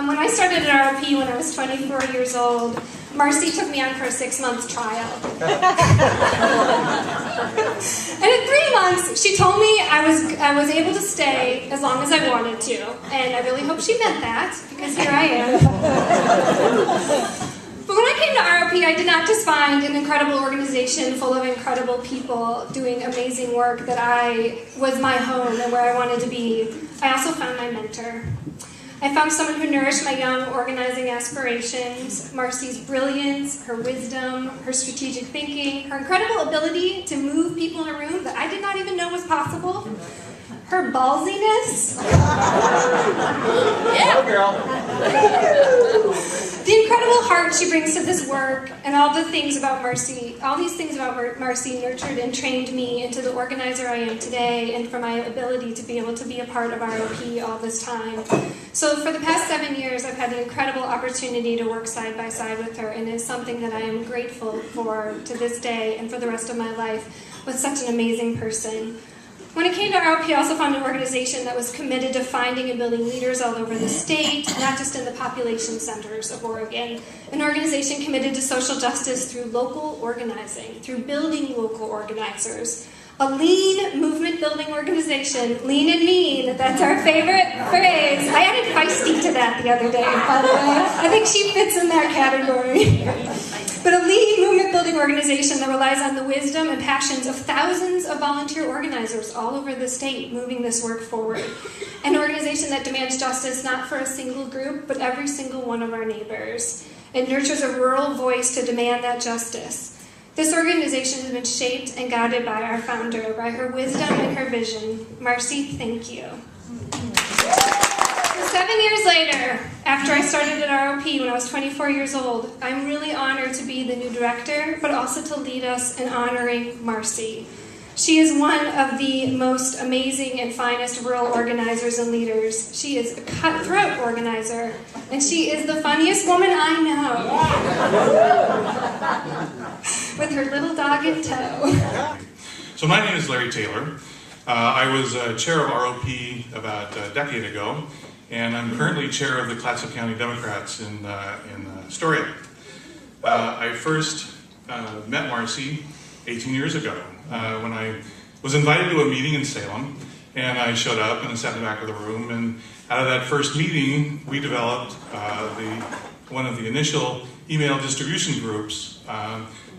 When I started at ROP when I was 24 years old, Marcy took me on for a 6-month trial. And in 3 months, she told me I was able to stay as long as I wanted to. And I really hope she meant that, because here I am. But when I came to ROP, I did not just find an incredible organization full of incredible people doing amazing work that was my home and where I wanted to be. I also found my mentor. I found someone who nourished my young organizing aspirations. Marcy's brilliance, her wisdom, her strategic thinking, her incredible ability to move people in a room that I did not even know was possible. Her ballsiness. Yeah, girl. The incredible heart she brings to this work, and all these things about Marcy nurtured and trained me into the organizer I am today, and for my ability to be able to be a part of ROP all this time. So for the past 7 years, I've had the incredible opportunity to work side by side with her, and it's something that I am grateful for to this day and for the rest of my life with such an amazing person. When it came to ROP, I also found an organization that was committed to finding and building leaders all over the state, not just in the population centers of Oregon. An organization committed to social justice through local organizing, through building local organizers. A lean movement building organization, lean and mean, that's our favorite phrase. I added feisty to that the other day, by the way. I think she fits in that category. But a lean movement building organization that relies on the wisdom and passions of thousands of volunteer organizers all over the state moving this work forward. An organization that demands justice not for a single group, but every single one of our neighbors. It nurtures a rural voice to demand that justice. This organization has been shaped and guided by our founder, by her wisdom and her vision. Marcy, thank you. 7 years later, after I started at ROP when I was 24 years old, I'm really honored to be the new director, but also to lead us in honoring Marcy. She is one of the most amazing and finest rural organizers and leaders. She is a cutthroat organizer, and she is the funniest woman I know. With her little dog in tow. So my name is Larry Taylor. I was chair of ROP about a decade ago, and I'm currently chair of the Clatsop County Democrats in Astoria. I first met Marcy 18 years ago when I was invited to a meeting in Salem, and I showed up and I sat in the back of the room, and out of that first meeting we developed one of the initial email distribution groups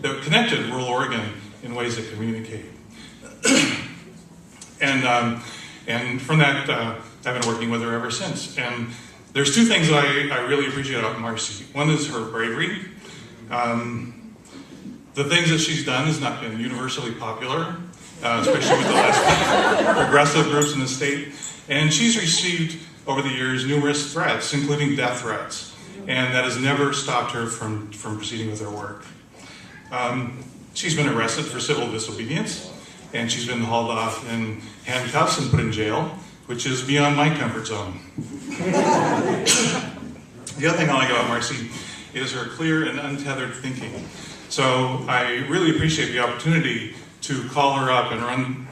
that connected rural Oregon in ways that communicate. And from that, I've been working with her ever since. And there's two things that I really appreciate about Marcy. One is her bravery. The things that she's done has not been universally popular, especially with the less progressive groups in the state. And she's received, over the years, numerous threats, including death threats. And that has never stopped her from proceeding with her work. She's been arrested for civil disobedience, and she's been hauled off in handcuffs and put in jail, which is beyond my comfort zone. The other thing I like about Marcy is her clear and untethered thinking. So I really appreciate the opportunity to call her up and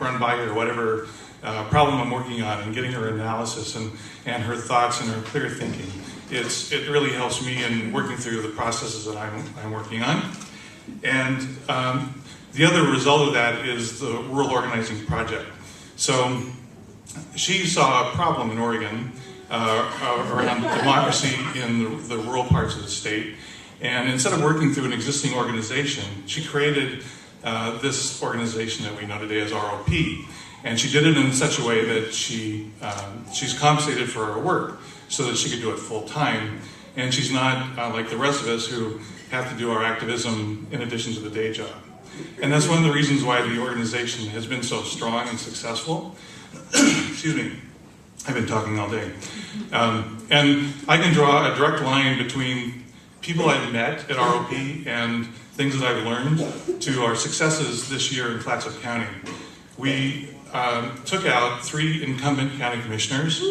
run by her whatever problem I'm working on, and getting her analysis and her thoughts and her clear thinking. It really helps me in working through the processes that I'm working on. And the other result of that is the Rural Organizing Project. So she saw a problem in Oregon around democracy in the rural parts of the state. And instead of working through an existing organization, she created this organization that we know today as ROP. And she did it in such a way that she's compensated for her work so that she could do it full time. And she's not like the rest of us who have to do our activism in addition to the day job. And that's one of the reasons why the organization has been so strong and successful. Excuse me, I've been talking all day. And I can draw a direct line between people I've met at ROP and things that I've learned to our successes this year in Clatsop County. We took out 3 incumbent county commissioners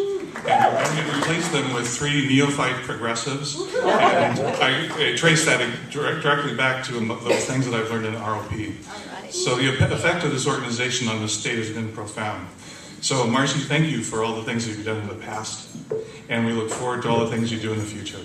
and replaced them with 3 neophyte progressives. And I trace that directly back to those things that I've learned in ROP. So the effect of this organization on the state has been profound. So Marcy, thank you for all the things that you've done in the past, and we look forward to all the things you do in the future.